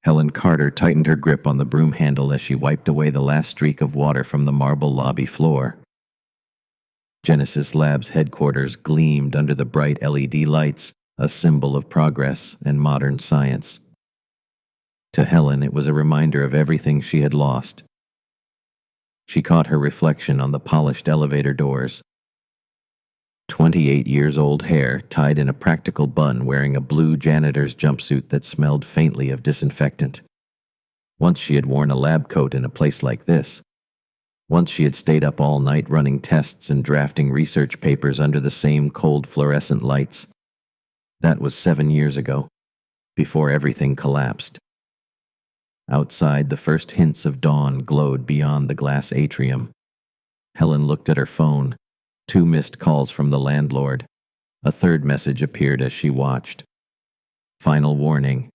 Helen Carter tightened her grip on the broom handle as she wiped away the last streak of water from the marble lobby floor. Genesis Labs headquarters gleamed under the bright LED lights, a symbol of progress and modern science. To Helen, it was a reminder of everything she had lost. She caught her reflection on the polished elevator doors. 28-years-old hair tied in a practical bun, wearing a blue janitor's jumpsuit that smelled faintly of disinfectant. Once she had worn a lab coat in a place like this. Once she had stayed up all night running tests and drafting research papers under the same cold fluorescent lights. That was 7 years ago, before everything collapsed. Outside, the first hints of dawn glowed beyond the glass atrium. Helen looked at her phone. 2 missed calls from the landlord. A third message appeared as she watched. Final warning.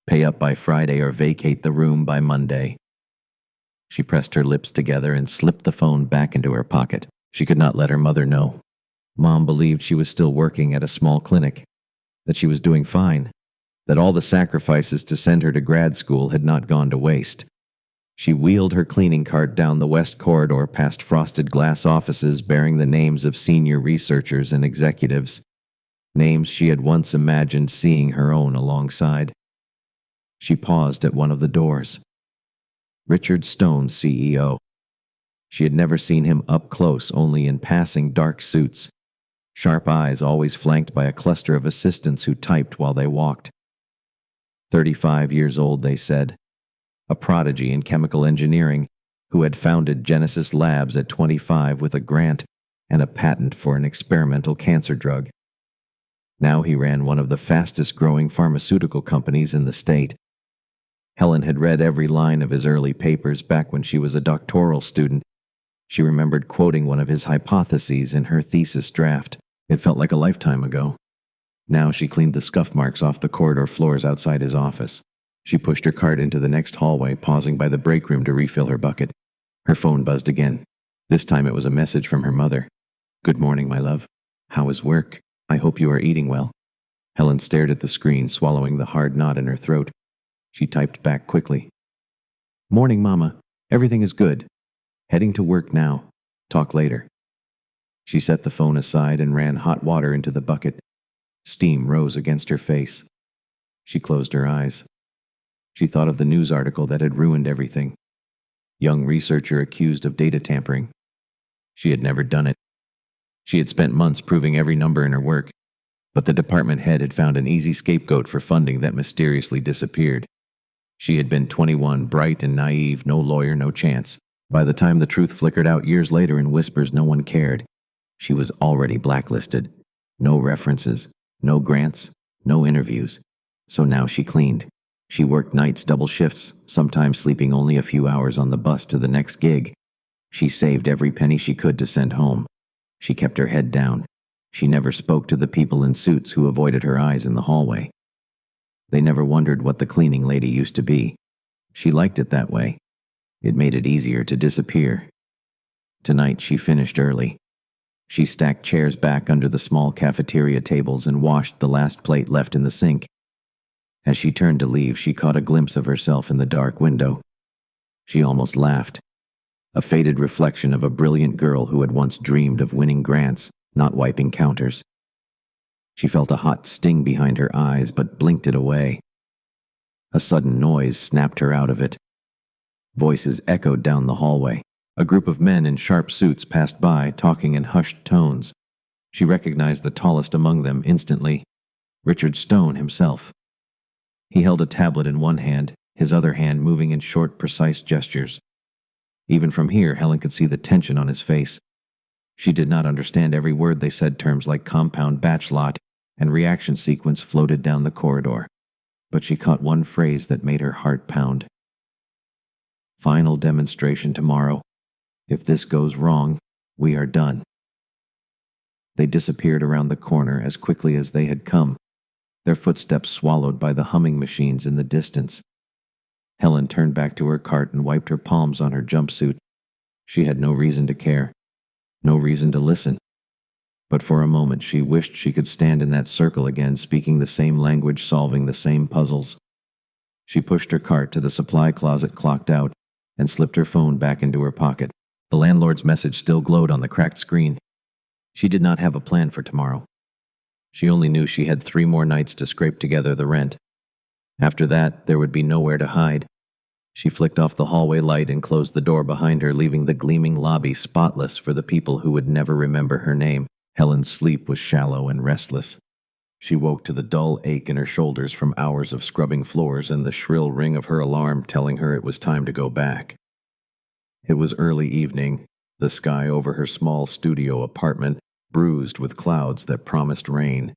Pay up by Friday or vacate the room by Monday. She pressed her lips together and slipped the phone back into her pocket. She could not let her mother know. Mom believed she was still working at a small clinic, that she was doing fine, that all the sacrifices to send her to grad school had not gone to waste. She wheeled her cleaning cart down the west corridor past frosted glass offices bearing the names of senior researchers and executives, names she had once imagined seeing her own alongside. She paused at one of the doors. Richard Stone, CEO. She had never seen him up close, only in passing dark suits, sharp eyes always flanked by a cluster of assistants who typed while they walked. 35 years old, they said. A prodigy in chemical engineering who had founded Genesis Labs at 25 with a grant and a patent for an experimental cancer drug. Now he ran one of the fastest-growing pharmaceutical companies in the state. Helen had read every line of his early papers back when she was a doctoral student. She remembered quoting one of his hypotheses in her thesis draft. It felt like a lifetime ago. Now she cleaned the scuff marks off the corridor floors outside his office. She pushed her cart into the next hallway, pausing by the break room to refill her bucket. Her phone buzzed again. This time it was a message from her mother. "Good morning, my love. How is work? I hope you are eating well." Helen stared at the screen, swallowing the hard knot in her throat. She typed back quickly. "Morning, Mama. Everything is good. Heading to work now. Talk later." She set the phone aside and ran hot water into the bucket. Steam rose against her face. She closed her eyes. She thought of the news article that had ruined everything. Young researcher accused of data tampering. She had never done it. She had spent months proving every number in her work, but the department head had found an easy scapegoat for funding that mysteriously disappeared. She had been 21, bright and naive, no lawyer, no chance. By the time the truth flickered out years later in whispers no one cared, she was already blacklisted. No references, no grants, no interviews. So now she cleaned. She worked nights, double shifts, sometimes sleeping only a few hours on the bus to the next gig. She saved every penny she could to send home. She kept her head down. She never spoke to the people in suits who avoided her eyes in the hallway. They never wondered what the cleaning lady used to be. She liked it that way. It made it easier to disappear. Tonight she finished early. She stacked chairs back under the small cafeteria tables and washed the last plate left in the sink. As she turned to leave, she caught a glimpse of herself in the dark window. She almost laughed. A faded reflection of a brilliant girl who had once dreamed of winning grants, not wiping counters. She felt a hot sting behind her eyes, but blinked it away. A sudden noise snapped her out of it. Voices echoed down the hallway. A group of men in sharp suits passed by, talking in hushed tones. She recognized the tallest among them instantly, Richard Stone himself. He held a tablet in one hand, his other hand moving in short, precise gestures. Even from here, Helen could see the tension on his face. She did not understand every word they said. Terms like compound batch lot and reaction sequence floated down the corridor, but she caught one phrase that made her heart pound. Final demonstration tomorrow. If this goes wrong, we are done. They disappeared around the corner as quickly as they had come, their footsteps swallowed by the humming machines in the distance. Helen turned back to her cart and wiped her palms on her jumpsuit. She had no reason to care, no reason to listen. But for a moment she wished she could stand in that circle again, speaking the same language, solving the same puzzles. She pushed her cart to the supply closet, clocked out, and slipped her phone back into her pocket. The landlord's message still glowed on the cracked screen. She did not have a plan for tomorrow. She only knew she had 3 more nights to scrape together the rent. After that, there would be nowhere to hide. She flicked off the hallway light and closed the door behind her, leaving the gleaming lobby spotless for the people who would never remember her name. Helen's sleep was shallow and restless. She woke to the dull ache in her shoulders from hours of scrubbing floors and the shrill ring of her alarm telling her it was time to go back. It was early evening, the sky over her small studio apartment bruised with clouds that promised rain.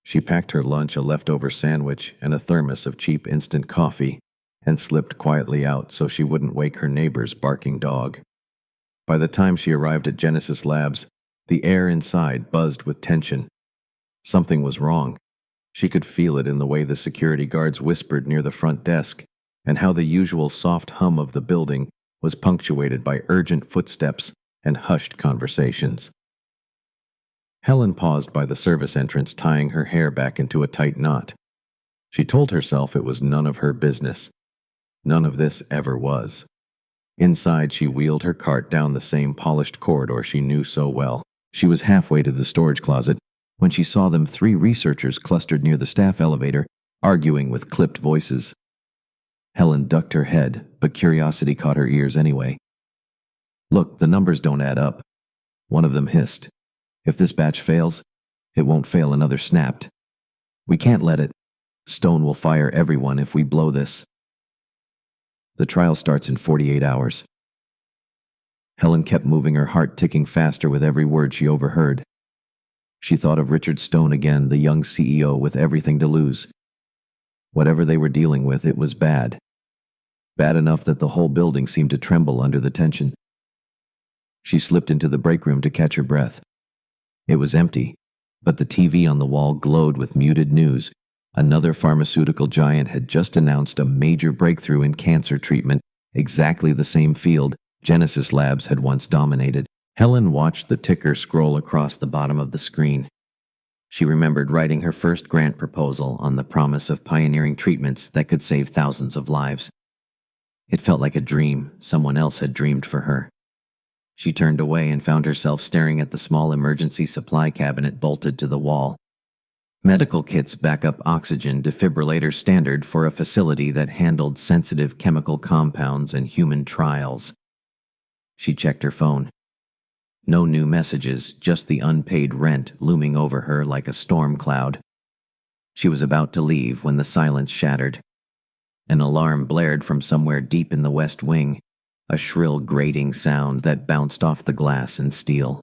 She packed her lunch, a leftover sandwich, and a thermos of cheap instant coffee, and slipped quietly out so she wouldn't wake her neighbor's barking dog. By the time she arrived at Genesis Labs, the air inside buzzed with tension. Something was wrong. She could feel it in the way the security guards whispered near the front desk, and how the usual soft hum of the building was punctuated by urgent footsteps and hushed conversations. Helen paused by the service entrance, tying her hair back into a tight knot. She told herself it was none of her business. None of this ever was. Inside, she wheeled her cart down the same polished corridor she knew so well. She was halfway to the storage closet when she saw them 3 researchers clustered near the staff elevator, arguing with clipped voices. Helen ducked her head, but curiosity caught her ears anyway. "Look, the numbers don't add up," one of them hissed. "If this batch fails, it won't fail," another snapped. "We can't let it. Stone will fire everyone if we blow this. The trial starts in 48 hours. Helen kept moving, her heart ticking faster with every word she overheard. She thought of Richard Stone again, the young CEO with everything to lose. Whatever they were dealing with, it was bad. Bad enough that the whole building seemed to tremble under the tension. She slipped into the break room to catch her breath. It was empty, but the TV on the wall glowed with muted news. Another pharmaceutical giant had just announced a major breakthrough in cancer treatment, exactly the same field Genesis Labs had once dominated. Helen watched the ticker scroll across the bottom of the screen. She remembered writing her first grant proposal on the promise of pioneering treatments that could save thousands of lives. It felt like a dream someone else had dreamed for her. She turned away and found herself staring at the small emergency supply cabinet bolted to the wall. Medical kits, backup oxygen, defibrillator standard for a facility that handled sensitive chemical compounds and human trials. She checked her phone. No new messages, just the unpaid rent looming over her like a storm cloud. She was about to leave when the silence shattered. An alarm blared from somewhere deep in the west wing, a shrill grating sound that bounced off the glass and steel.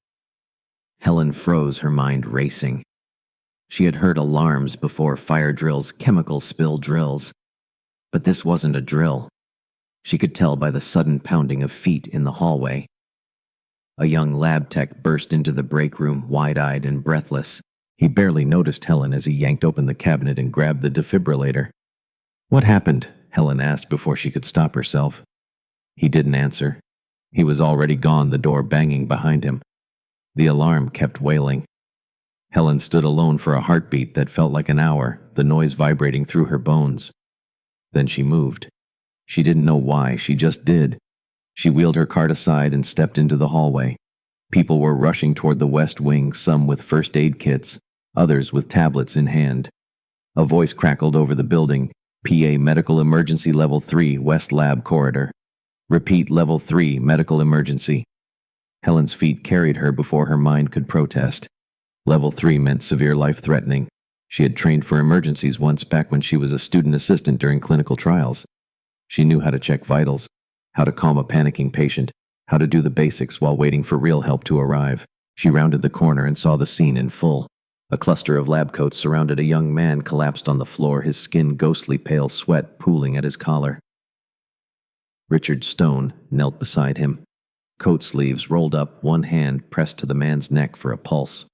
Helen froze, her mind racing. She had heard alarms before: fire drills, chemical spill drills. But this wasn't a drill. She could tell by the sudden pounding of feet in the hallway. A young lab tech burst into the break room, wide-eyed and breathless. He barely noticed Helen as he yanked open the cabinet and grabbed the defibrillator. "What happened?" Helen asked before she could stop herself. He didn't answer. He was already gone, the door banging behind him. The alarm kept wailing. Helen stood alone for a heartbeat that felt like an hour, the noise vibrating through her bones. Then she moved. She didn't know why, she just did. She wheeled her cart aside and stepped into the hallway. People were rushing toward the west wing, some with first aid kits, others with tablets in hand. A voice crackled over the building: "PA Medical Emergency Level 3, West Lab Corridor. Repeat, Level 3, Medical Emergency." Helen's feet carried her before her mind could protest. Level 3 meant severe life-threatening. She had trained for emergencies once back when she was a student assistant during clinical trials. She knew how to check vitals, how to calm a panicking patient, how to do the basics while waiting for real help to arrive. She rounded the corner and saw the scene in full. A cluster of lab coats surrounded a young man collapsed on the floor, his skin ghostly pale, sweat pooling at his collar. Richard Stone knelt beside him, coat sleeves rolled up, one hand pressed to the man's neck for a pulse.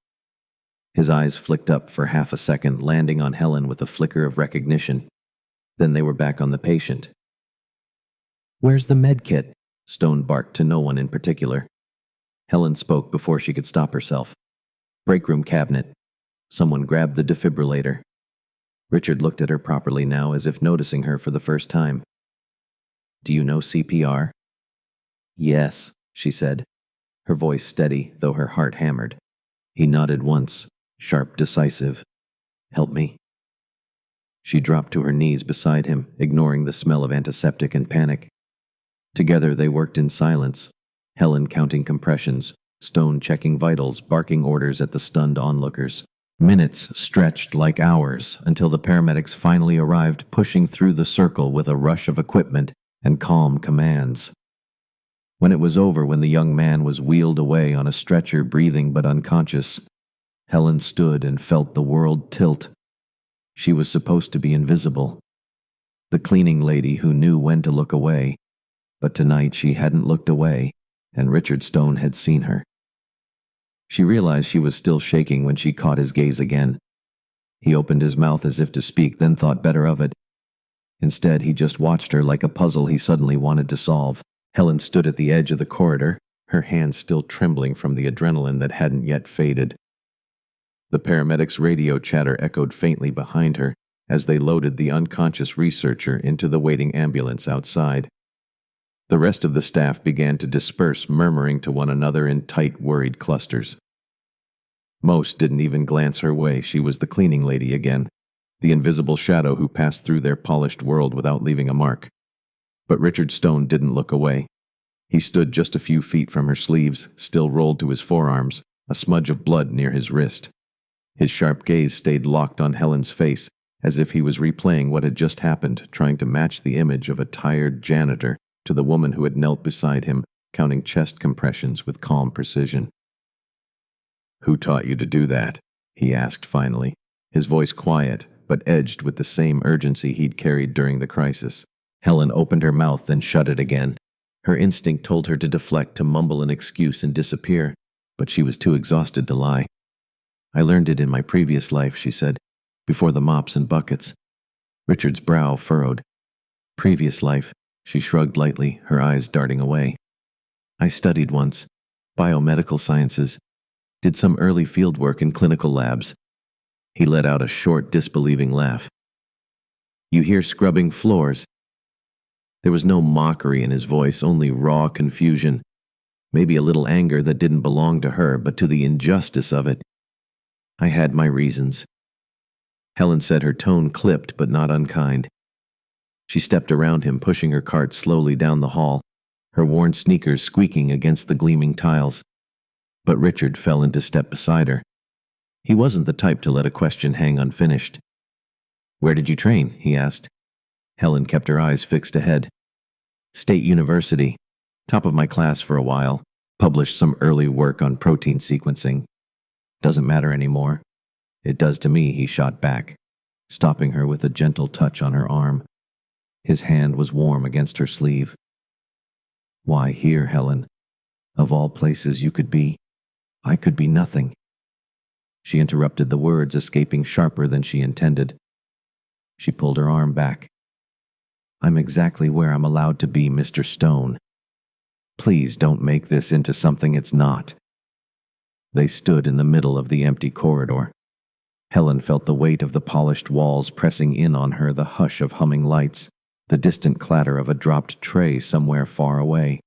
His eyes flicked up for half a second, landing on Helen with a flicker of recognition. Then they were back on the patient. "Where's the med kit?" Stone barked to no one in particular. Helen spoke before she could stop herself. "Break room cabinet." Someone grabbed the defibrillator. Richard looked at her properly now, as if noticing her for the first time. "Do you know CPR?" "Yes," she said, her voice steady, though her heart hammered. He nodded once, sharp, decisive. "Help me." She dropped to her knees beside him, ignoring the smell of antiseptic and panic. Together they worked in silence, Helen counting compressions, Stone checking vitals, barking orders at the stunned onlookers. Minutes stretched like hours until the paramedics finally arrived, pushing through the circle with a rush of equipment and calm commands. When it was over, when the young man was wheeled away on a stretcher, breathing but unconscious, Helen stood and felt the world tilt. She was supposed to be invisible. The cleaning lady who knew when to look away. But tonight she hadn't looked away, and Richard Stone had seen her. She realized she was still shaking when she caught his gaze again. He opened his mouth as if to speak, then thought better of it. Instead, he just watched her like a puzzle he suddenly wanted to solve. Helen stood at the edge of the corridor, her hands still trembling from the adrenaline that hadn't yet faded. The paramedics' radio chatter echoed faintly behind her as they loaded the unconscious researcher into the waiting ambulance outside. The rest of the staff began to disperse, murmuring to one another in tight, worried clusters. Most didn't even glance her way. She was the cleaning lady again, the invisible shadow who passed through their polished world without leaving a mark. But Richard Stone didn't look away. He stood just a few feet from her sleeves, still rolled to his forearms, a smudge of blood near his wrist. His sharp gaze stayed locked on Helen's face, as if he was replaying what had just happened, trying to match the image of a tired janitor to the woman who had knelt beside him, counting chest compressions with calm precision. "Who taught you to do that?" he asked finally, his voice quiet, but edged with the same urgency he'd carried during the crisis. Helen opened her mouth, then shut it again. Her instinct told her to deflect, to mumble an excuse and disappear, but she was too exhausted to lie. "I learned it in my previous life," she said, "before the mops and buckets." Richard's brow furrowed. "Previous life," she shrugged lightly, her eyes darting away. "I studied once. Biomedical sciences. Did some early field work in clinical labs." He let out a short, disbelieving laugh. "You hear scrubbing floors?" There was no mockery in his voice, only raw confusion. Maybe a little anger that didn't belong to her, but to the injustice of it. "I had my reasons." Helen said, her tone clipped but not unkind. She stepped around him, pushing her cart slowly down the hall, her worn sneakers squeaking against the gleaming tiles. But Richard fell into step beside her. He wasn't the type to let a question hang unfinished. "Where did you train?" he asked. Helen kept her eyes fixed ahead. "State University. Top of my class for a while. Published some early work on protein sequencing. Doesn't matter anymore." "It does to me," he shot back, stopping her with a gentle touch on her arm. His hand was warm against her sleeve. "Why here, Helen? Of all places you could be, I could be nothing." She interrupted, the words escaping sharper than she intended. She pulled her arm back. "I'm exactly where I'm allowed to be, Mr. Stone. Please don't make this into something it's not." They stood in the middle of the empty corridor. Helen felt the weight of the polished walls pressing in on her, the hush of humming lights, the distant clatter of a dropped tray somewhere far away.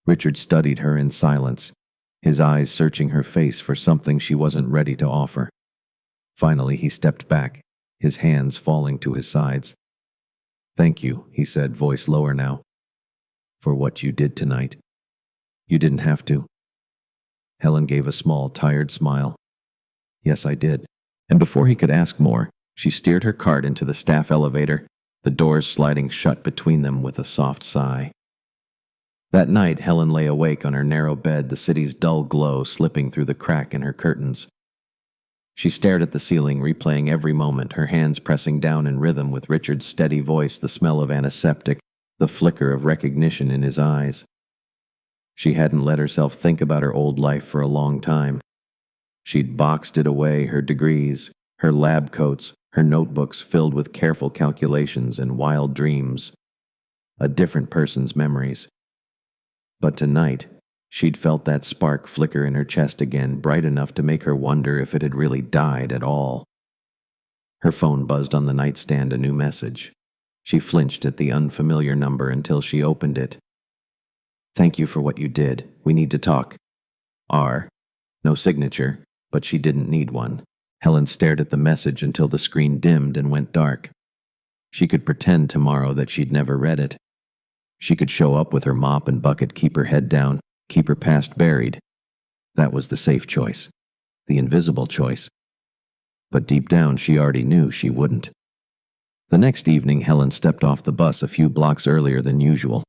Richard studied her in silence, his eyes searching her face for something she wasn't ready to offer. Finally, he stepped back, his hands falling to his sides. "Thank you," he said, voice lower now, "for what you did tonight. You didn't have to." Helen gave a small, tired smile. "Yes, I did." And before he could ask more, she steered her cart into the staff elevator, the doors sliding shut between them with a soft sigh. That night, Helen lay awake on her narrow bed, the city's dull glow slipping through the crack in her curtains. She stared at the ceiling, replaying every moment, her hands pressing down in rhythm with Richard's steady voice, the smell of antiseptic, the flicker of recognition in his eyes. She hadn't let herself think about her old life for a long time. She'd boxed it away, her degrees, her lab coats, her notebooks filled with careful calculations and wild dreams. A different person's memories. But tonight, she'd felt that spark flicker in her chest again, bright enough to make her wonder if it had really died at all. Her phone buzzed on the nightstand, a new message. She flinched at the unfamiliar number until she opened it. "Thank you for what you did. We need to talk." R. No signature, but she didn't need one. Helen stared at the message until the screen dimmed and went dark. She could pretend tomorrow that she'd never read it. She could show up with her mop and bucket, keep her head down, keep her past buried. That was the safe choice, the invisible choice. But deep down, she already knew she wouldn't. The next evening, Helen stepped off the bus a few blocks earlier than usual.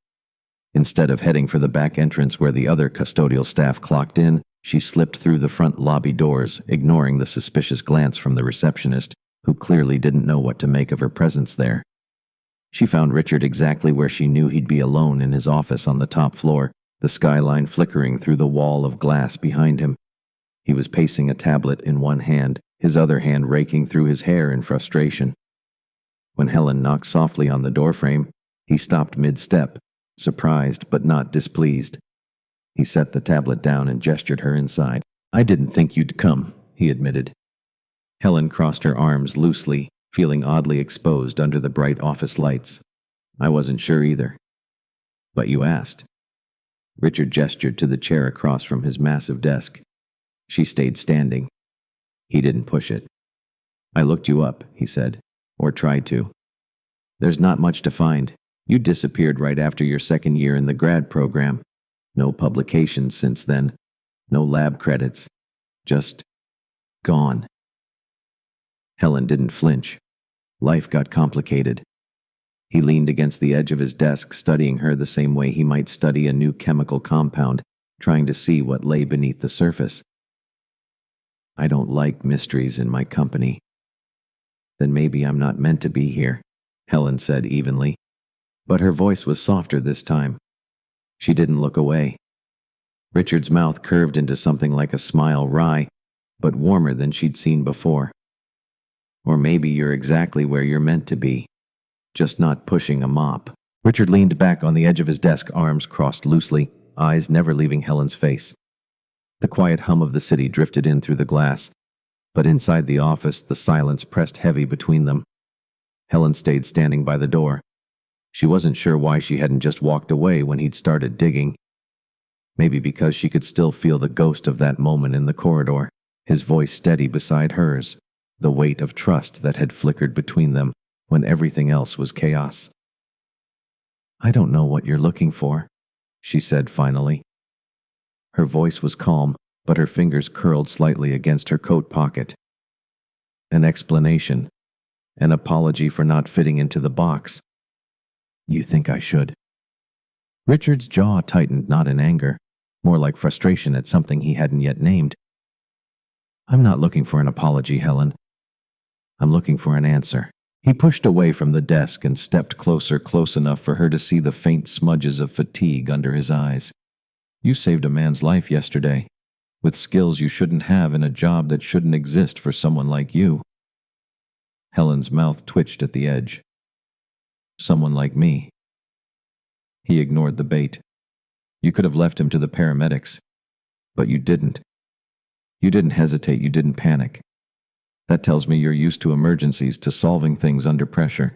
Instead of heading for the back entrance where the other custodial staff clocked in, she slipped through the front lobby doors, ignoring the suspicious glance from the receptionist, who clearly didn't know what to make of her presence there. She found Richard exactly where she knew he'd be, alone in his office on the top floor, the skyline flickering through the wall of glass behind him. He was pacing a tablet in one hand, his other hand raking through his hair in frustration. When Helen knocked softly on the doorframe, he stopped mid-step, surprised but not displeased. He set the tablet down and gestured her inside. "I didn't think you'd come," he admitted. Helen crossed her arms loosely, feeling oddly exposed under the bright office lights. "I wasn't sure either." "But you asked." Richard gestured to the chair across from his massive desk. She stayed standing. He didn't push it. "I looked you up," he said, "or tried to. There's not much to find. You disappeared right after your second year in the grad program. No publications since then. No lab credits. Just gone." Helen didn't flinch. Life got complicated. He leaned against the edge of his desk, studying her the same way he might study a new chemical compound, trying to see what lay beneath the surface. "I don't like mysteries in my company." "Then maybe I'm not meant to be here," Helen said evenly. But her voice was softer this time. She didn't look away. Richard's mouth curved into something like a smile, wry, but warmer than she'd seen before. "Or maybe you're exactly where you're meant to be, just not pushing a mop." Richard leaned back on the edge of his desk, arms crossed loosely, eyes never leaving Helen's face. The quiet hum of the city drifted in through the glass, but inside the office, the silence pressed heavy between them. Helen stayed standing by the door. She wasn't sure why she hadn't just walked away when he'd started digging. Maybe because she could still feel the ghost of that moment in the corridor, his voice steady beside hers, the weight of trust that had flickered between them when everything else was chaos. "I don't know what you're looking for," she said finally. Her voice was calm, but her fingers curled slightly against her coat pocket. "An explanation. An apology for not fitting into the box." "You think I should?" Richard's jaw tightened, not in anger, more like frustration at something he hadn't yet named. "I'm not looking for an apology, Helen. I'm looking for an answer." He pushed away from the desk and stepped closer, close enough for her to see the faint smudges of fatigue under his eyes. "You saved a man's life yesterday, with skills you shouldn't have in a job that shouldn't exist for someone like you." Helen's mouth twitched at the edge. "Someone like me." He ignored the bait. "You could have left him to the paramedics, but you didn't. You didn't hesitate, you didn't panic. That tells me you're used to emergencies, to solving things under pressure."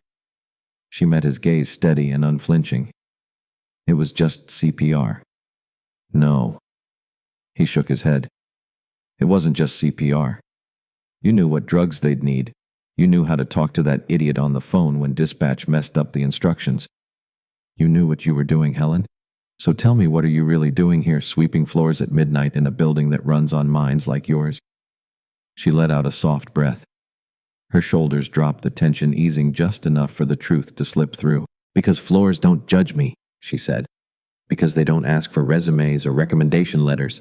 She met his gaze, steady and unflinching. "It was just CPR." "No." He shook his head. "It wasn't just CPR. You knew what drugs they'd need. You knew how to talk to that idiot on the phone when dispatch messed up the instructions. You knew what you were doing, Helen. So tell me, what are you really doing here, sweeping floors at midnight in a building that runs on minds like yours?" She let out a soft breath. Her shoulders dropped, the tension easing just enough for the truth to slip through. "Because floors don't judge me," she said. "Because they don't ask for resumes or recommendation letters.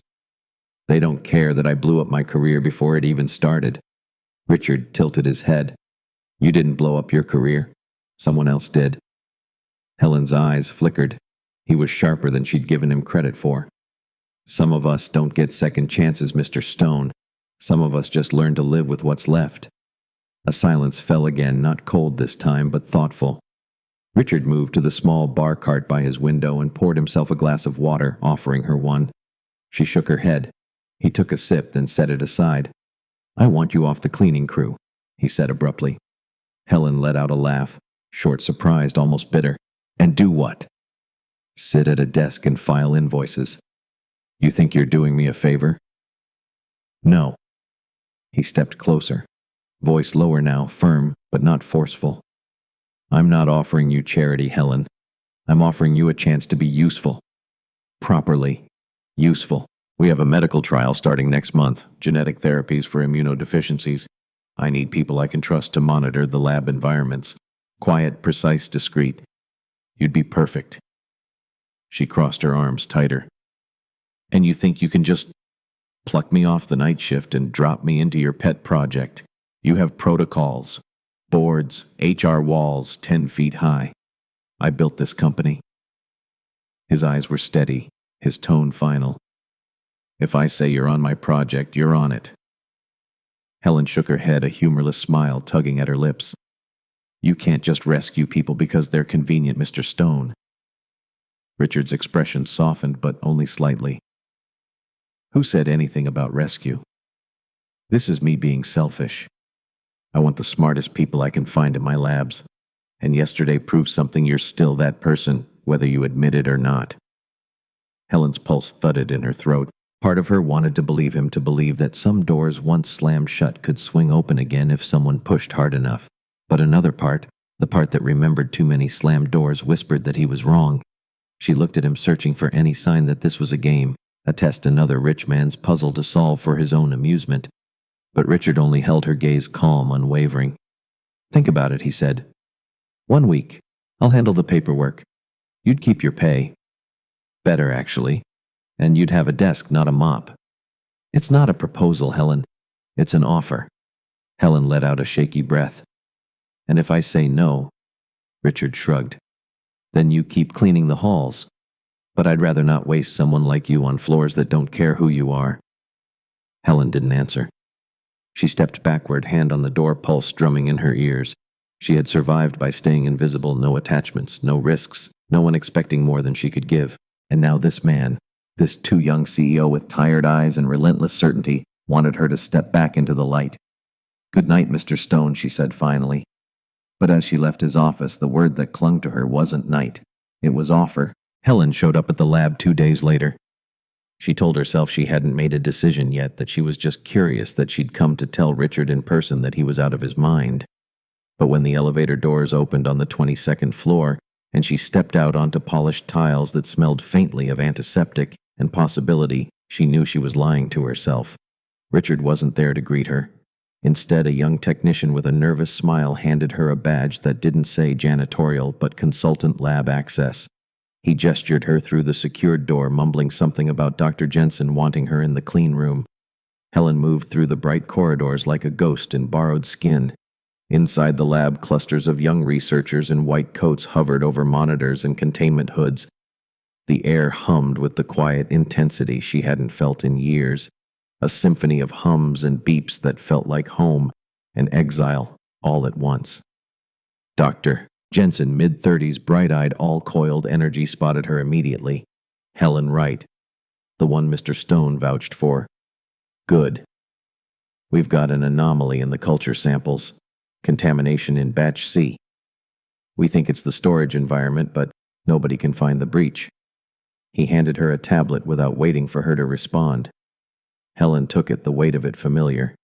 They don't care that I blew up my career before it even started." Richard tilted his head. "You didn't blow up your career. Someone else did." Helen's eyes flickered. He was sharper than she'd given him credit for. "Some of us don't get second chances, Mr. Stone. Some of us just learn to live with what's left." A silence fell again, not cold this time, but thoughtful. Richard moved to the small bar cart by his window and poured himself a glass of water, offering her one. She shook her head. He took a sip, then set it aside. "I want you off the cleaning crew. he said abruptly. Helen let out a laugh, short, surprised, almost bitter. And do what? Sit at a desk and file invoices. You think you're doing me a favor? No. He stepped closer, voice lower now, firm, but not forceful. I'm not offering you charity, Helen. I'm offering you a chance to be useful. Properly useful. We have a medical trial starting next month, genetic therapies for immunodeficiencies. I need people I can trust to monitor the lab environments. Quiet, precise, discreet. You'd be perfect. She crossed her arms tighter. And you think you can just pluck me off the night shift and drop me into your pet project? You have protocols, boards, HR walls 10 feet high. I built this company. His eyes were steady, his tone final. If I say you're on my project, you're on it. Helen shook her head, a humorless smile tugging at her lips. You can't just rescue people because they're convenient, Mr. Stone. Richard's expression softened, but only slightly. Who said anything about rescue? This is me being selfish. I want the smartest people I can find in my labs. And yesterday proved something. You're still that person, whether you admit it or not. Helen's pulse thudded in her throat. Part of her wanted to believe him, to believe that some doors once slammed shut could swing open again if someone pushed hard enough. But another part, the part that remembered too many slammed doors, whispered that he was wrong. She looked at him, searching for any sign that this was a game, a test, another rich man's puzzle to solve for his own amusement. But Richard only held her gaze calm, unwavering. Think about it, he said. 1 week. I'll handle the paperwork. You'd keep your pay. Better, actually. And you'd have a desk, not a mop. It's not a proposal, Helen. It's an offer. Helen let out a shaky breath. And if I say no, Richard shrugged, then you keep cleaning the halls. But I'd rather not waste someone like you on floors that don't care who you are. Helen didn't answer. She stepped backward, hand on the door, pulse drumming in her ears. She had survived by staying invisible, no attachments, no risks, no one expecting more than she could give. And now this man, this too young CEO with tired eyes and relentless certainty, wanted her to step back into the light. Good night, Mr. Stone, she said finally. But as she left his office, the word that clung to her wasn't night. It was offer. Helen showed up at the lab 2 days later. She told herself she hadn't made a decision yet, that she was just curious, that she'd come to tell Richard in person that he was out of his mind. But when the elevator doors opened on the 22nd floor, and she stepped out onto polished tiles that smelled faintly of antiseptic and possibility, she knew she was lying to herself. Richard wasn't there to greet her. Instead, a young technician with a nervous smile handed her a badge that didn't say janitorial but consultant lab access. He gestured her through the secured door, mumbling something about Dr. Jensen wanting her in the clean room. Helen moved through the bright corridors like a ghost in borrowed skin. Inside the lab, clusters of young researchers in white coats hovered over monitors and containment hoods. The air hummed with the quiet intensity she hadn't felt in years, a symphony of hums and beeps that felt like home and exile all at once. Dr. Jensen, mid-30s, bright-eyed, all-coiled energy, spotted her immediately. Helen Wright, the one Mr. Stone vouched for. Good. We've got an anomaly in the culture samples. Contamination in batch C. We think it's the storage environment, but nobody can find the breach. He handed her a tablet without waiting for her to respond. Helen took it, the weight of it familiar.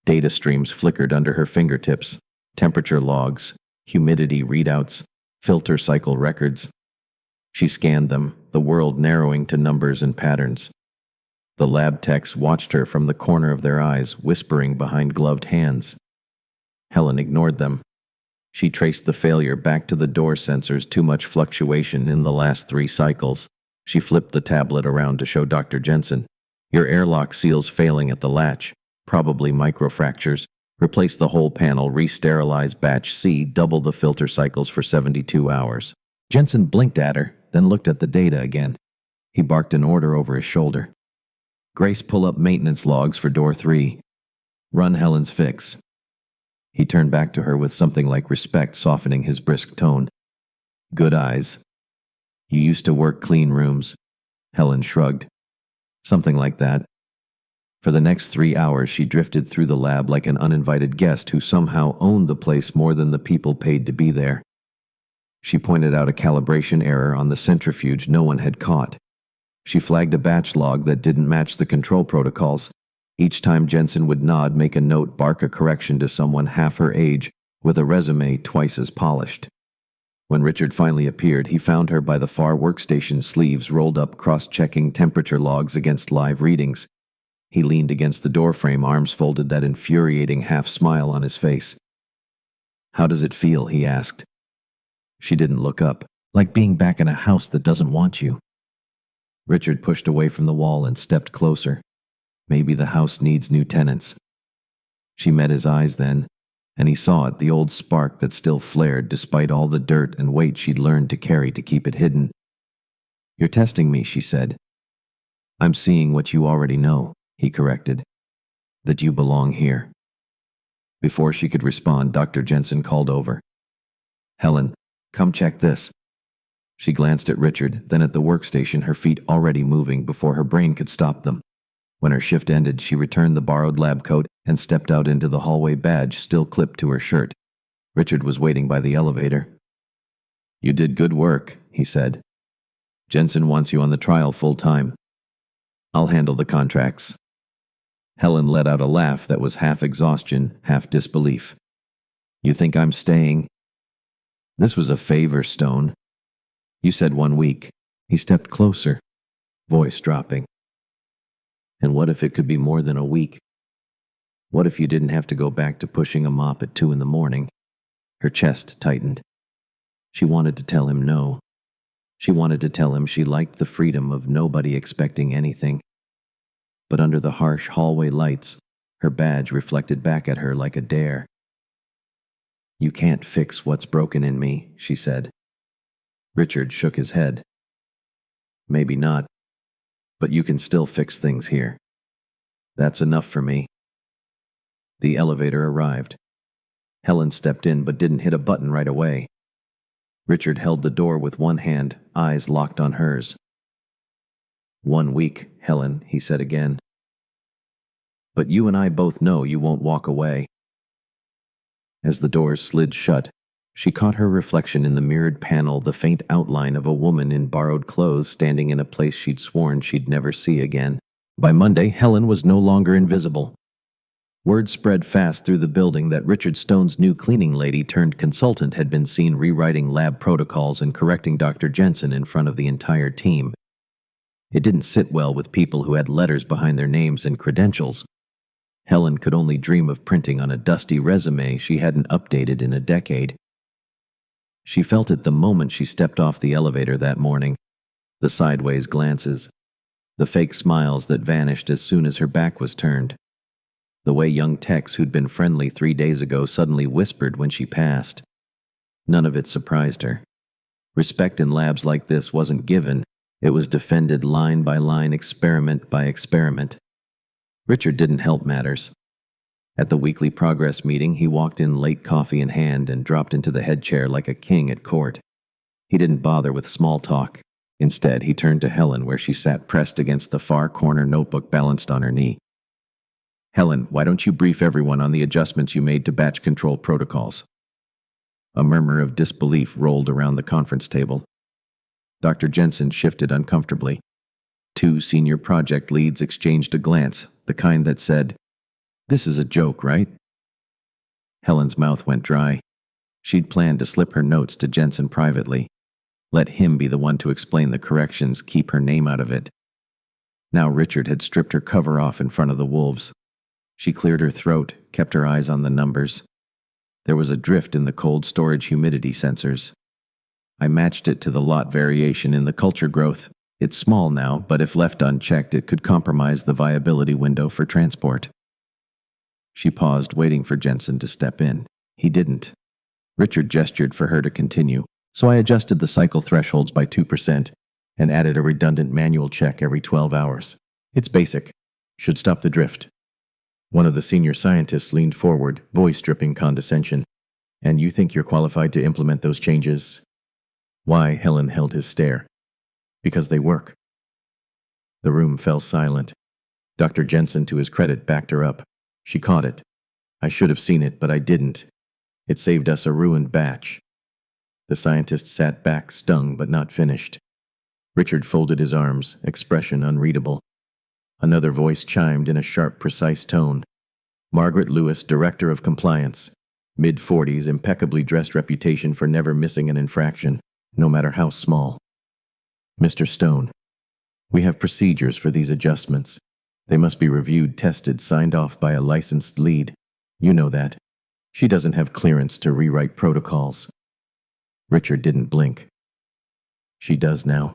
Data streams flickered under her fingertips. Temperature logs, humidity readouts, filter cycle records. She scanned them, the world narrowing to numbers and patterns. The lab techs watched her from the corner of their eyes, whispering behind gloved hands. Helen ignored them. She traced the failure back to the door sensors, too much fluctuation in the last 3 cycles. She flipped the tablet around to show Dr. Jensen. Your airlock seal's failing at the latch, probably microfractures. Replace the whole panel, re-sterilize batch C, double the filter cycles for 72 hours. Jensen blinked at her, then looked at the data again. He barked an order over his shoulder. Grace, pull up maintenance logs for door 3. Run Helen's fix. He turned back to her with something like respect softening his brisk tone. Good eyes. You used to work clean rooms. Helen shrugged. Something like that. For the next 3 hours, she drifted through the lab like an uninvited guest who somehow owned the place more than the people paid to be there. She pointed out a calibration error on the centrifuge no one had caught. She flagged a batch log that didn't match the control protocols. Each time Jensen would nod, make a note, bark a correction to someone half her age with a resume twice as polished. When Richard finally appeared, he found her by the far workstation, sleeves rolled up, cross-checking temperature logs against live readings. He leaned against the doorframe, arms folded, that infuriating half-smile on his face. "How does it feel?" he asked. She didn't look up. "Like being back in a house that doesn't want you." Richard pushed away from the wall and stepped closer. "Maybe the house needs new tenants." She met his eyes then, and he saw it, the old spark that still flared despite all the dirt and weight she'd learned to carry to keep it hidden. "You're testing me," she said. "I'm seeing what you already know," he corrected. "That you belong here." Before she could respond, Dr. Jensen called over. "Helen, come check this." She glanced at Richard, then at the workstation, her feet already moving before her brain could stop them. When her shift ended, she returned the borrowed lab coat and stepped out into the hallway, badge still clipped to her shirt. Richard was waiting by the elevator. "You did good work," he said. "Jensen wants you on the trial full time. I'll handle the contracts." Helen let out a laugh that was half exhaustion, half disbelief. "You think I'm staying?" "This was a favor, Stone. You said 1 week. He stepped closer, voice dropping. "And what if it could be more than a week? What if you didn't have to go back to pushing a mop at 2 a.m? Her chest tightened. She wanted to tell him no. She wanted to tell him she liked the freedom of nobody expecting anything. But under the harsh hallway lights, her badge reflected back at her like a dare. "You can't fix what's broken in me," she said. Richard shook his head. "Maybe not, but you can still fix things here. That's enough for me." The elevator arrived. Helen stepped in but didn't hit a button right away. Richard held the door with one hand, eyes locked on hers. 1 week, Helen, he said again. "But you and I both know you won't walk away." As the doors slid shut, she caught her reflection in the mirrored panel, the faint outline of a woman in borrowed clothes standing in a place she'd sworn she'd never see again. By Monday, Helen was no longer invisible. Word spread fast through the building that Richard Stone's new cleaning lady turned consultant had been seen rewriting lab protocols and correcting Dr. Jensen in front of the entire team. It didn't sit well with people who had letters behind their names and credentials. Helen could only dream of printing on a dusty resume she hadn't updated in a decade. She felt it the moment she stepped off the elevator that morning. The sideways glances, the fake smiles that vanished as soon as her back was turned. The way young techs who'd been friendly 3 days ago suddenly whispered when she passed. None of it surprised her. Respect in labs like this wasn't given, it was defended line by line, experiment by experiment. Richard didn't help matters. At the weekly progress meeting, he walked in late, coffee in hand, and dropped into the head chair like a king at court. He didn't bother with small talk. Instead, he turned to Helen, where she sat pressed against the far corner, notebook balanced on her knee. "Helen, why don't you brief everyone on the adjustments you made to batch control protocols?" A murmur of disbelief rolled around the conference table. Dr. Jensen shifted uncomfortably. 2 senior project leads exchanged a glance, the kind that said, "This is a joke, right?" Helen's mouth went dry. She'd planned to slip her notes to Jensen privately. Let him be the one to explain the corrections, keep her name out of it. Now Richard had stripped her cover off in front of the wolves. She cleared her throat, kept her eyes on the numbers. There was a drift in the cold storage humidity sensors. "I matched it to the lot variation in the culture growth. It's small now, but if left unchecked, it could compromise the viability window for transport." She paused, waiting for Jensen to step in. He didn't. Richard gestured for her to continue. "So I adjusted the cycle thresholds by 2% and added a redundant manual check every 12 hours. It's basic. Should stop the drift." One of the senior scientists leaned forward, voice dripping condescension. "And you think you're qualified to implement those changes?" "Why?" Helen held his stare. "Because they work." The room fell silent. Dr. Jensen, to his credit, backed her up. She caught it. I should have seen it, but I didn't. It saved us a ruined batch. The scientist sat back, stung but not finished. Richard folded his arms, expression unreadable. Another voice chimed in a sharp, precise tone. Margaret Lewis, Director of Compliance. Mid-40s, impeccably dressed, reputation for never missing an infraction, no matter how small. Mr. Stone, we have procedures for these adjustments. They must be reviewed, tested, signed off by a licensed lead. You know that. She doesn't have clearance to rewrite protocols. Richard didn't blink. She does now.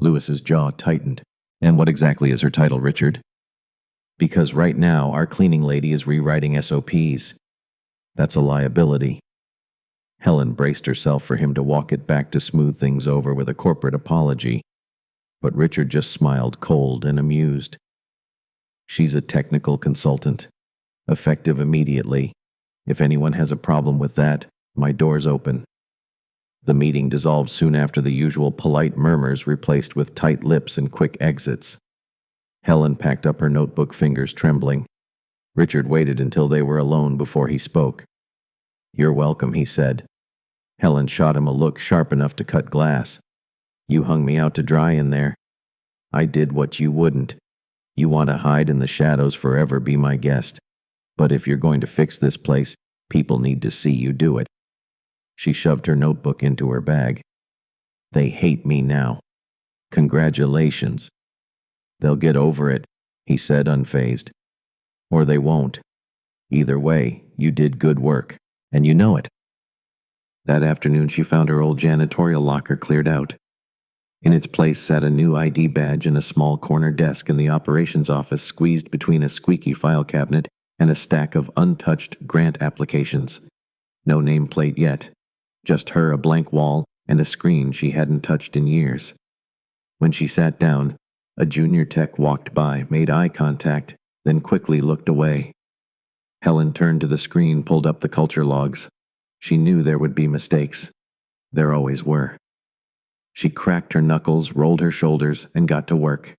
Lewis's jaw tightened. And what exactly is her title, Richard? Because right now, our cleaning lady is rewriting SOPs. That's a liability. Helen braced herself for him to walk it back to smooth things over with a corporate apology. But Richard just smiled, cold and amused. She's a technical consultant. Effective immediately. If anyone has a problem with that, my door's open. The meeting dissolved soon after, the usual polite murmurs replaced with tight lips and quick exits. Helen packed up her notebook, fingers trembling. Richard waited until they were alone before he spoke. You're welcome, he said. Helen shot him a look sharp enough to cut glass. You hung me out to dry in there. I did what you wouldn't. You want to hide in the shadows forever, be my guest. But if you're going to fix this place, people need to see you do it. She shoved her notebook into her bag. They hate me now. Congratulations. They'll get over it, he said, unfazed. Or they won't. Either way, you did good work, and you know it. That afternoon she found her old janitorial locker cleared out. In its place sat a new ID badge and a small corner desk in the operations office, squeezed between a squeaky file cabinet and a stack of untouched grant applications. No nameplate yet. Just her, a blank wall, and a screen she hadn't touched in years. When she sat down, a junior tech walked by, made eye contact, then quickly looked away. Helen turned to the screen, pulled up the culture logs. She knew there would be mistakes. There always were. She cracked her knuckles, rolled her shoulders, and got to work.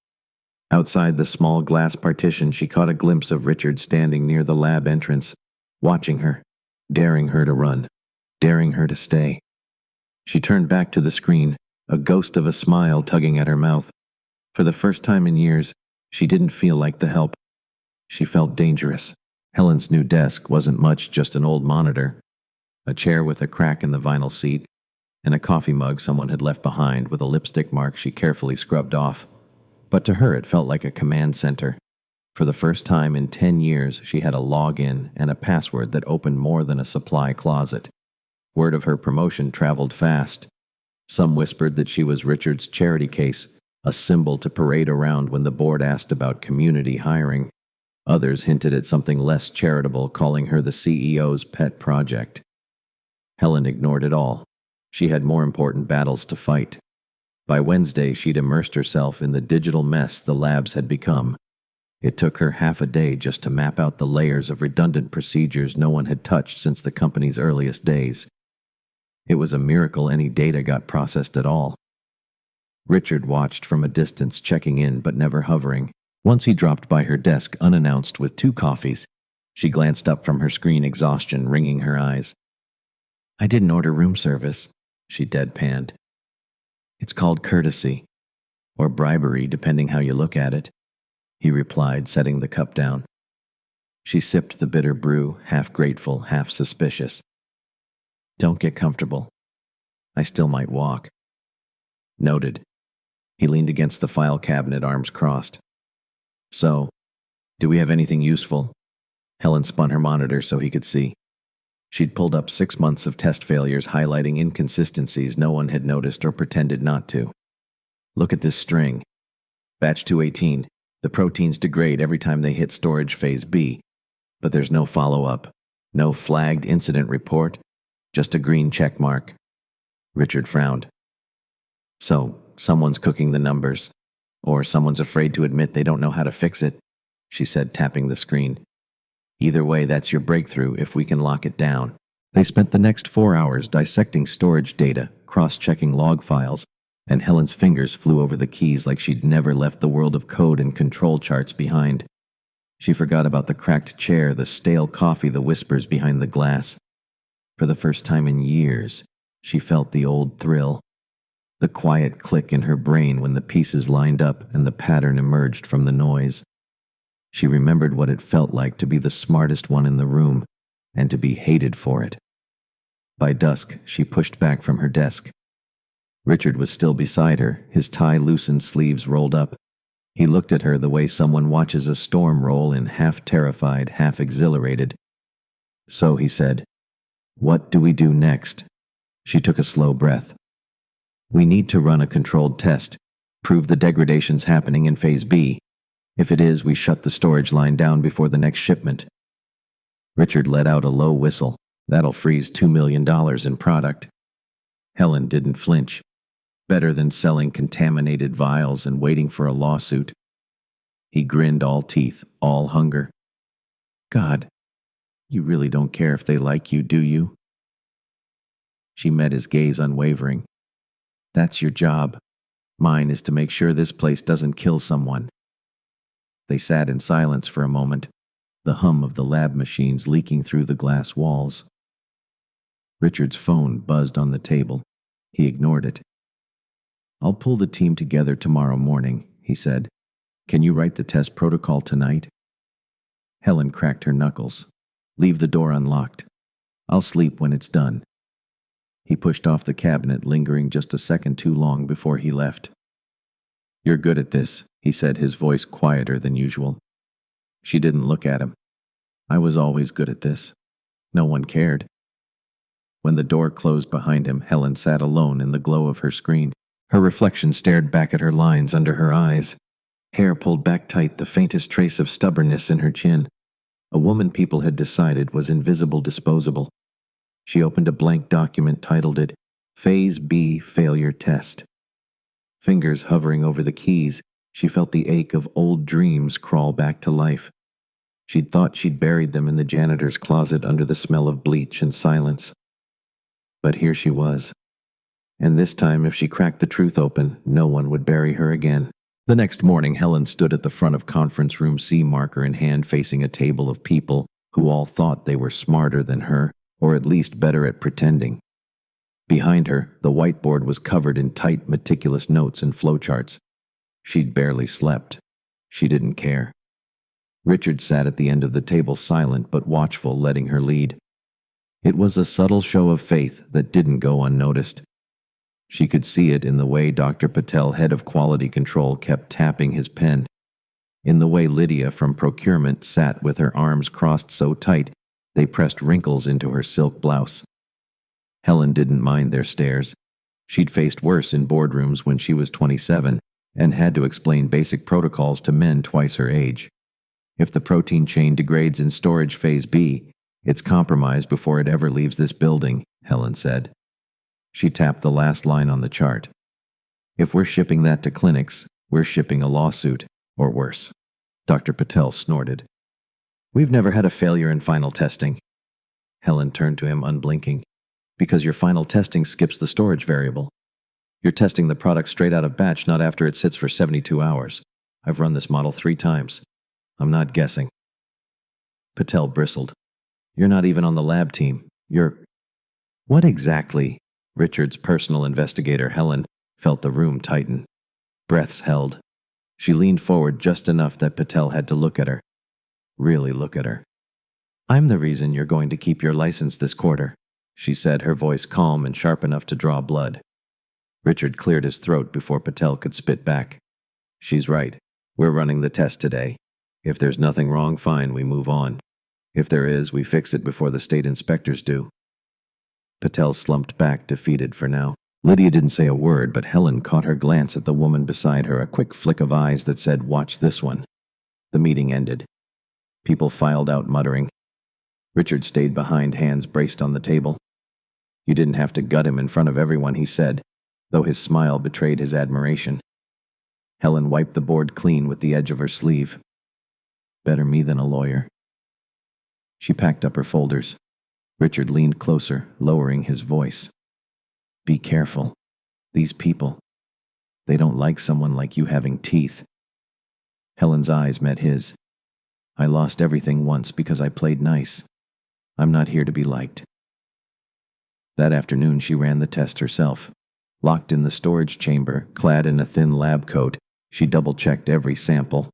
Outside the small glass partition, she caught a glimpse of Richard standing near the lab entrance, watching her, daring her to run, daring her to stay. She turned back to the screen, a ghost of a smile tugging at her mouth. For the first time in years, she didn't feel like the help. She felt dangerous. Helen's new desk wasn't much, just an old monitor, a chair with a crack in the vinyl seat, and a coffee mug someone had left behind with a lipstick mark she carefully scrubbed off. But to her it felt like a command center. For the first time in 10 years, she had a login and a password that opened more than a supply closet. Word of her promotion traveled fast. Some whispered that she was Richard's charity case, a symbol to parade around when the board asked about community hiring. Others hinted at something less charitable, calling her the CEO's pet project. Helen ignored it all. She had more important battles to fight. By Wednesday, she'd immersed herself in the digital mess the labs had become. It took her half a day just to map out the layers of redundant procedures no one had touched since the company's earliest days. It was a miracle any data got processed at all. Richard watched from a distance, checking in but never hovering. Once he dropped by her desk unannounced with 2 coffees. She glanced up from her screen, exhaustion wringing her eyes. I didn't order room service, she deadpanned. It's called courtesy, or bribery, depending how you look at it, he replied, setting the cup down. She sipped the bitter brew, half grateful, half suspicious. Don't get comfortable. I still might walk. Noted. He leaned against the file cabinet, arms crossed. So, do we have anything useful? Helen spun her monitor so he could see. She'd pulled up 6 months of test failures, highlighting inconsistencies no one had noticed or pretended not to. Look at this string. Batch 218. The proteins degrade every time they hit storage phase B. But there's no follow-up. No flagged incident report. Just a green check mark. Richard frowned. So, someone's cooking the numbers. Or someone's afraid to admit they don't know how to fix it, she said, tapping the screen. Either way, that's your breakthrough if we can lock it down. They spent the next 4 hours dissecting storage data, cross-checking log files, and Helen's fingers flew over the keys like she'd never left the world of code and control charts behind. She forgot about the cracked chair, the stale coffee, the whispers behind the glass. For the first time in years, she felt the old thrill, the quiet click in her brain when the pieces lined up and the pattern emerged from the noise. She remembered what it felt like to be the smartest one in the room and to be hated for it. By dusk, she pushed back from her desk. Richard was still beside her, his tie-loosened sleeves rolled up. He looked at her the way someone watches a storm roll in, half terrified, half exhilarated. So he said, "What do we do next?" She took a slow breath. "We need to run a controlled test, prove the degradation's happening in Phase B. If it is, we shut the storage line down before the next shipment." Richard let out a low whistle. "That'll freeze $2 million in product." Helen didn't flinch. Better than selling contaminated vials and waiting for a lawsuit. He grinned, all teeth, all hunger. "God, you really don't care if they like you, do you?" She met his gaze unwavering. "That's your job. Mine is to make sure this place doesn't kill someone." They sat in silence for a moment, the hum of the lab machines leaking through the glass walls. Richard's phone buzzed on the table. He ignored it. "I'll pull the team together tomorrow morning," he said. "Can you write the test protocol tonight?" Helen cracked her knuckles. "Leave the door unlocked. I'll sleep when it's done." He pushed off the cabinet, lingering just a second too long before he left. "You're good at this," he said, his voice quieter than usual. She didn't look at him. "I was always good at this. No one cared." When the door closed behind him, Helen sat alone in the glow of her screen. Her reflection stared back at her lines under her eyes. Hair pulled back tight, the faintest trace of stubbornness in her chin. A woman people had decided was invisible, disposable. She opened a blank document, titled it Phase B Failure Test. Fingers hovering over the keys, she felt the ache of old dreams crawl back to life. She'd thought she'd buried them in the janitor's closet under the smell of bleach and silence. But here she was. And this time, if she cracked the truth open, no one would bury her again. The next morning, Helen stood at the front of conference room C, marker in hand, facing a table of people who all thought they were smarter than her, or at least better at pretending. Behind her, the whiteboard was covered in tight, meticulous notes and flowcharts. She'd barely slept. She didn't care. Richard sat at the end of the table, silent but watchful, letting her lead. It was a subtle show of faith that didn't go unnoticed. She could see it in the way Dr. Patel, head of quality control, kept tapping his pen, in the way Lydia from procurement sat with her arms crossed so tight they pressed wrinkles into her silk blouse. Helen didn't mind their stares. She'd faced worse in boardrooms when she was 27 and had to explain basic protocols to men twice her age. If the protein chain degrades in storage Phase B, it's compromised before it ever leaves this building, Helen said. She tapped the last line on the chart. "If we're shipping that to clinics, we're shipping a lawsuit, or worse." Dr. Patel snorted. "We've never had a failure in final testing." Helen turned to him, unblinking. "Because your final testing skips the storage variable. You're testing the product straight out of batch, not after it sits for 72 hours. I've run this model 3 times. I'm not guessing." Patel bristled. "You're not even on the lab team. You're—" "What exactly?" Richard's personal investigator. Helen felt the room tighten. Breaths held. She leaned forward just enough that Patel had to look at her. Really look at her. "I'm the reason you're going to keep your license this quarter," she said, her voice calm and sharp enough to draw blood. Richard cleared his throat before Patel could spit back. "She's right. We're running the test today. If there's nothing wrong, fine, we move on. If there is, we fix it before the state inspectors do." Patel slumped back, defeated for now. Lydia didn't say a word, but Helen caught her glance at the woman beside her, a quick flick of eyes that said, "Watch this one." The meeting ended. People filed out, muttering. Richard stayed behind, hands braced on the table. "You didn't have to gut him in front of everyone," he said, though his smile betrayed his admiration. Helen wiped the board clean with the edge of her sleeve. "Better me than a lawyer." She packed up her folders. Richard leaned closer, lowering his voice. "Be careful. These people, They don't like someone like you having teeth. Helen's eyes met his. I lost everything once because I played nice. I'm not here to be liked. That afternoon she ran the test herself. Locked in the storage chamber, clad in a thin lab coat, she double-checked every sample.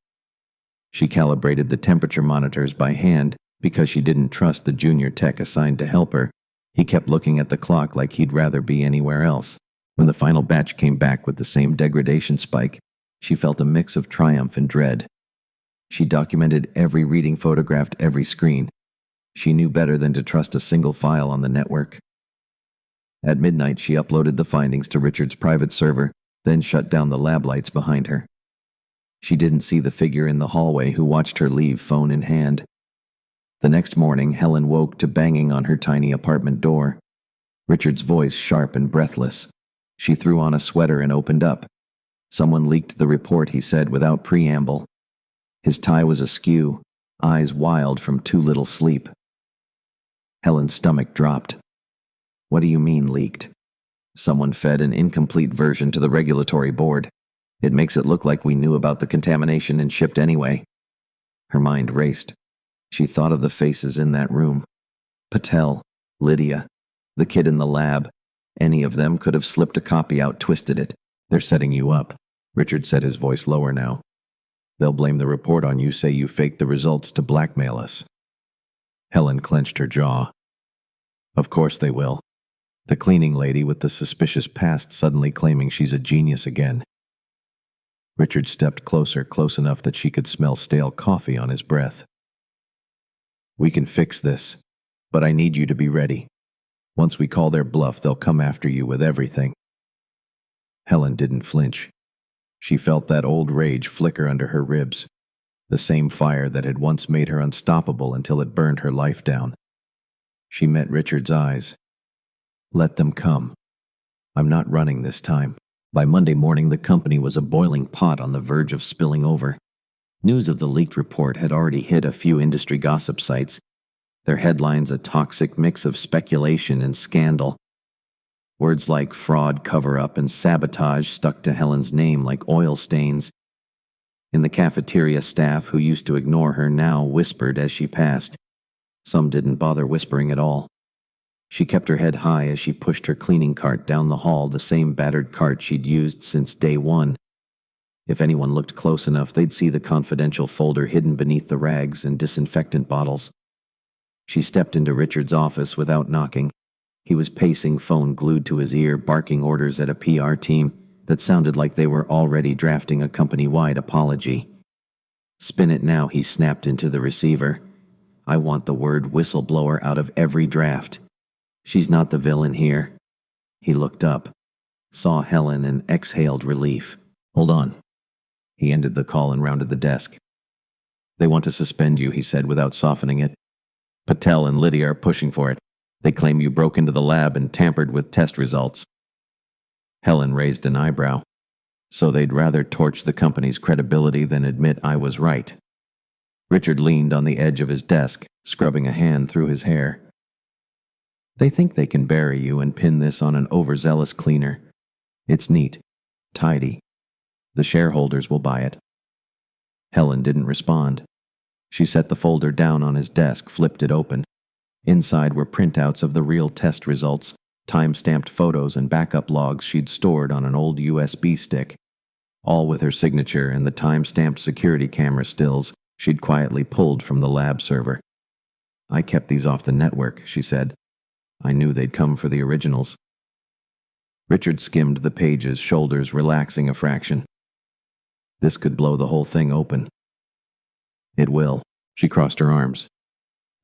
She calibrated the temperature monitors by hand because she didn't trust the junior tech assigned to help her. He kept looking at the clock like he'd rather be anywhere else. When the final batch came back with the same degradation spike, she felt a mix of triumph and dread. She documented every reading, photographed every screen. She knew better than to trust a single file on the network. At midnight, she uploaded the findings to Richard's private server, then shut down the lab lights behind her. She didn't see the figure in the hallway who watched her leave, phone in hand. The next morning, Helen woke to banging on her tiny apartment door. Richard's voice sharp and breathless. She threw on a sweater and opened up. Someone leaked the report, he said without preamble. His tie was askew, eyes wild from too little sleep. Helen's stomach dropped. What do you mean leaked? Someone fed an incomplete version to the regulatory board. It makes it look like we knew about the contamination and shipped anyway. Her mind raced. She thought of the faces in that room. Patel, Lydia, the kid in the lab. Any of them could have slipped a copy out, twisted it. They're setting you up, Richard said, his voice lower now. They'll blame the report on you, say you faked the results to blackmail us. Helen clenched her jaw. Of course they will. The cleaning lady with the suspicious past suddenly claiming she's a genius again. Richard stepped closer, close enough that she could smell stale coffee on his breath. We can fix this, but I need you to be ready. Once we call their bluff, they'll come after you with everything. Helen didn't flinch. She felt that old rage flicker under her ribs, the same fire that had once made her unstoppable until it burned her life down. She met Richard's eyes. Let them come. I'm not running this time. By Monday morning, the company was a boiling pot on the verge of spilling over. News of the leaked report had already hit a few industry gossip sites, their headlines a toxic mix of speculation and scandal. Words like fraud, cover-up, and sabotage stuck to Helen's name like oil stains. In the cafeteria, staff who used to ignore her now whispered as she passed. Some didn't bother whispering at all. She kept her head high as she pushed her cleaning cart down the hall, the same battered cart she'd used since day one. If anyone looked close enough, they'd see the confidential folder hidden beneath the rags and disinfectant bottles. She stepped into Richard's office without knocking. He was pacing, phone glued to his ear, barking orders at a PR team that sounded like they were already drafting a company-wide apology. Spin it now, he snapped into the receiver. I want the word whistleblower out of every draft. She's not the villain here. He looked up, saw Helen, and exhaled relief. Hold on. He ended the call and rounded the desk. They want to suspend you, he said without softening it. Patel and Lydia are pushing for it. They claim you broke into the lab and tampered with test results. Helen raised an eyebrow. So they'd rather torch the company's credibility than admit I was right. Richard leaned on the edge of his desk, scrubbing a hand through his hair. They think they can bury you and pin this on an overzealous cleaner. It's neat, tidy. The shareholders will buy it. Helen didn't respond. She set the folder down on his desk, flipped it open. Inside were printouts of the real test results, time-stamped photos and backup logs she'd stored on an old USB stick, all with her signature and the time-stamped security camera stills she'd quietly pulled from the lab server. I kept these off the network, she said. I knew they'd come for the originals. Richard skimmed the pages, shoulders relaxing a fraction. This could blow the whole thing open. It will. She crossed her arms.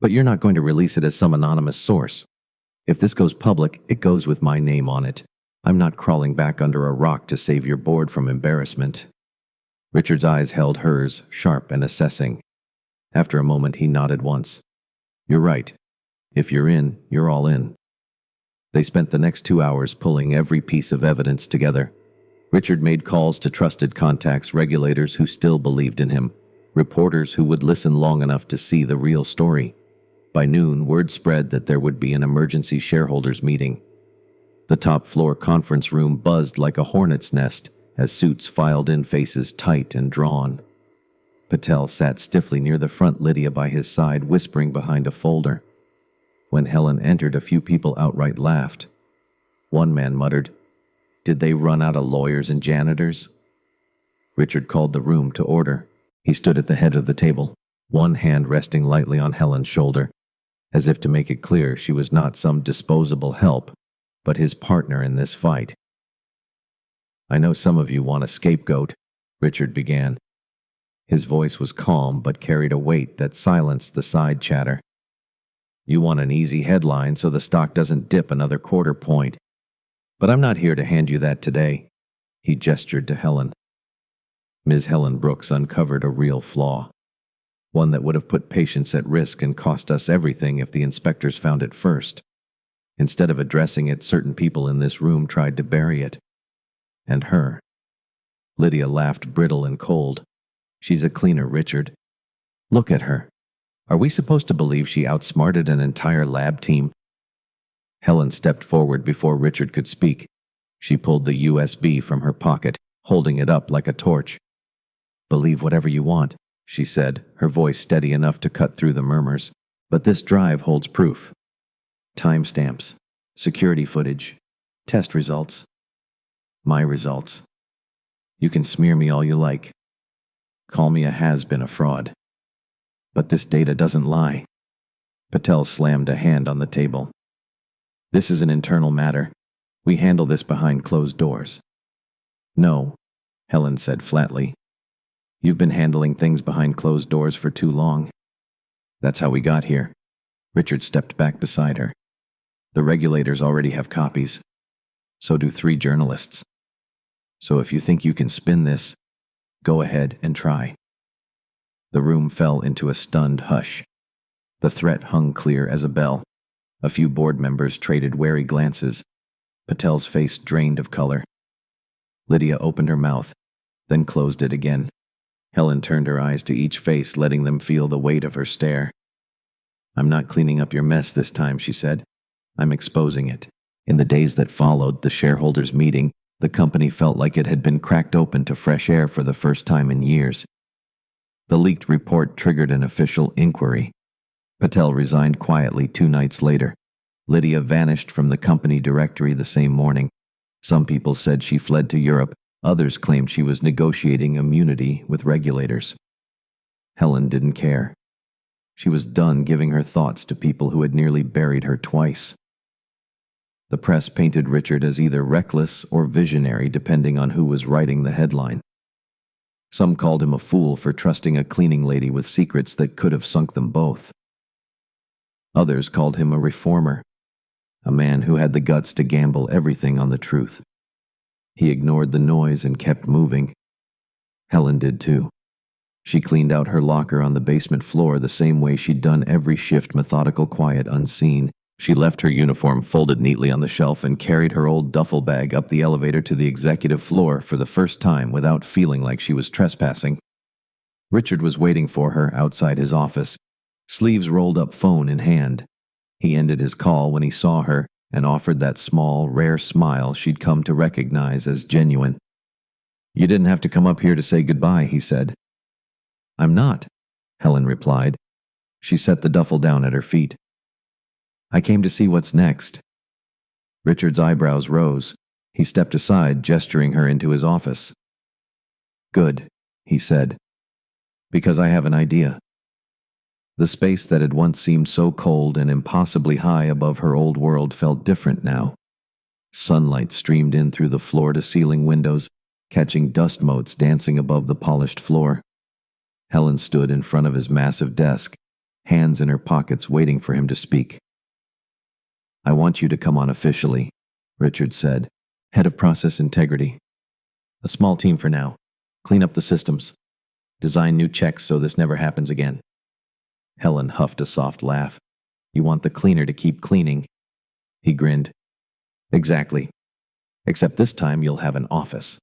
But you're not going to release it as some anonymous source. If this goes public, it goes with my name on it. I'm not crawling back under a rock to save your board from embarrassment. Richard's eyes held hers, sharp and assessing. After a moment, he nodded once. You're right. If you're in, you're all in. They spent the next 2 hours pulling every piece of evidence together. Richard made calls to trusted contacts, regulators who still believed in him, reporters who would listen long enough to see the real story. By noon, word spread that there would be an emergency shareholders meeting. The top-floor conference room buzzed like a hornet's nest as suits filed in, faces tight and drawn. Patel sat stiffly near the front, Lydia by his side, whispering behind a folder. When Helen entered, a few people outright laughed. One man muttered, "Did they run out of lawyers and janitors?" Richard called the room to order. He stood at the head of the table, one hand resting lightly on Helen's shoulder, as if to make it clear she was not some disposable help, but his partner in this fight. "I know some of you want a scapegoat," Richard began. His voice was calm but carried a weight that silenced the side chatter. "You want an easy headline so the stock doesn't dip another quarter point. But I'm not here to hand you that today." He gestured to Helen. Ms. Helen Brooks uncovered a real flaw, one that would have put patients at risk and cost us everything if the inspectors found it first. Instead of addressing it, certain people in this room tried to bury it. And her. Lydia laughed, brittle and cold. "She's a cleaner, Richard. Look at her. Are we supposed to believe she outsmarted an entire lab team?" Helen stepped forward before Richard could speak. She pulled the USB from her pocket, holding it up like a torch. "Believe whatever you want," she said, her voice steady enough to cut through the murmurs. "But this drive holds proof. Timestamps, security footage, test results. My results. You can smear me all you like. Call me a has-been, a fraud. But this data doesn't lie." Patel slammed a hand on the table. "This is an internal matter. We handle this behind closed doors." "No," Helen said flatly. "You've been handling things behind closed doors for too long. That's how we got here." Richard stepped back beside her. "The regulators already have copies. So do 3 journalists. So if you think you can spin this, go ahead and try." The room fell into a stunned hush. The threat hung clear as a bell. A few board members traded wary glances. Patel's face drained of color. Lydia opened her mouth, then closed it again. Helen turned her eyes to each face, letting them feel the weight of her stare. "I'm not cleaning up your mess this time," she said. "I'm exposing it." In the days that followed the shareholders' meeting, the company felt like it had been cracked open to fresh air for the first time in years. The leaked report triggered an official inquiry. Patel resigned quietly 2 nights later. Lydia vanished from the company directory the same morning. Some people said she fled to Europe. Others claimed she was negotiating immunity with regulators. Helen didn't care. She was done giving her thoughts to people who had nearly buried her twice. The press painted Richard as either reckless or visionary, depending on who was writing the headline. Some called him a fool for trusting a cleaning lady with secrets that could have sunk them both. Others called him a reformer, a man who had the guts to gamble everything on the truth. He ignored the noise and kept moving. Helen did too. She cleaned out her locker on the basement floor the same way she'd done every shift, methodical, quiet, unseen. She left her uniform folded neatly on the shelf and carried her old duffel bag up the elevator to the executive floor for the first time without feeling like she was trespassing. Richard was waiting for her outside his office, sleeves rolled up, phone in hand. He ended his call when he saw her and offered that small, rare smile she'd come to recognize as genuine. "You didn't have to come up here to say goodbye," he said. "I'm not," Helen replied. She set the duffel down at her feet. "I came to see what's next." Richard's eyebrows rose. He stepped aside, gesturing her into his office. "Good," he said, "because I have an idea." The space that had once seemed so cold and impossibly high above her old world felt different now. Sunlight streamed in through the floor-to-ceiling windows, catching dust motes dancing above the polished floor. Helen stood in front of his massive desk, hands in her pockets, waiting for him to speak. "I want you to come on officially," Richard said. "Head of Process Integrity. A small team for now. Clean up the systems. Design new checks so this never happens again." Helen huffed a soft laugh. "You want the cleaner to keep cleaning." He grinned. "Exactly. Except this time you'll have an office,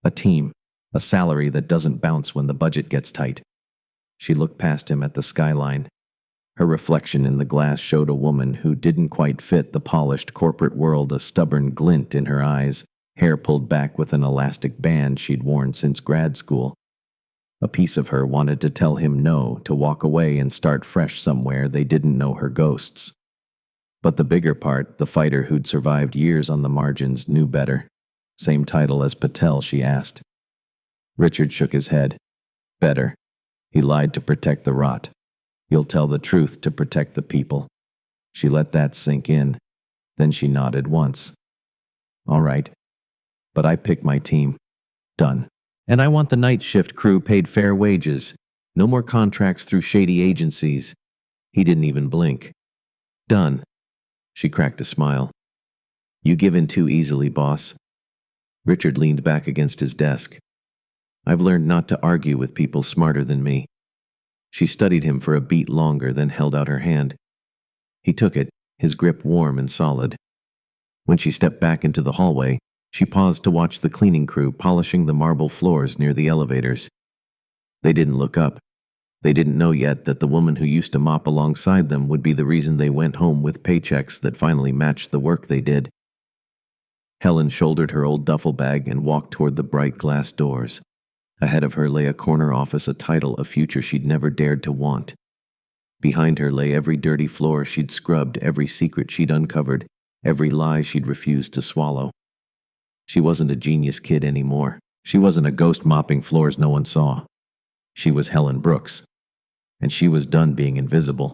a team, a salary that doesn't bounce when the budget gets tight." She looked past him at the skyline. Her reflection in the glass showed a woman who didn't quite fit the polished corporate world, a stubborn glint in her eyes, hair pulled back with an elastic band she'd worn since grad school. A piece of her wanted to tell him no, to walk away and start fresh somewhere they didn't know her ghosts. But the bigger part, the fighter who'd survived years on the margins, knew better. Same title as Patel, she asked. Richard shook his head. Better. He lied to protect the rot. You'll tell the truth to protect the people. She let that sink in. Then she nodded once. All right. But I pick my team. Done. And I want the night shift crew paid fair wages. No more contracts through shady agencies. He didn't even blink. Done. She cracked a smile. You give in too easily, boss. Richard leaned back against his desk. I've learned not to argue with people smarter than me. She studied him for a beat longer, then held out her hand. He took it, his grip warm and solid. When she stepped back into the hallway, she paused to watch the cleaning crew polishing the marble floors near the elevators. They didn't look up. They didn't know yet that the woman who used to mop alongside them would be the reason they went home with paychecks that finally matched the work they did. Helen shouldered her old duffel bag and walked toward the bright glass doors. Ahead of her lay a corner office, a title, a future she'd never dared to want. Behind her lay every dirty floor she'd scrubbed, every secret she'd uncovered, every lie she'd refused to swallow. She wasn't a genius kid anymore. She wasn't a ghost mopping floors no one saw. She was Helen Brooks. And she was done being invisible.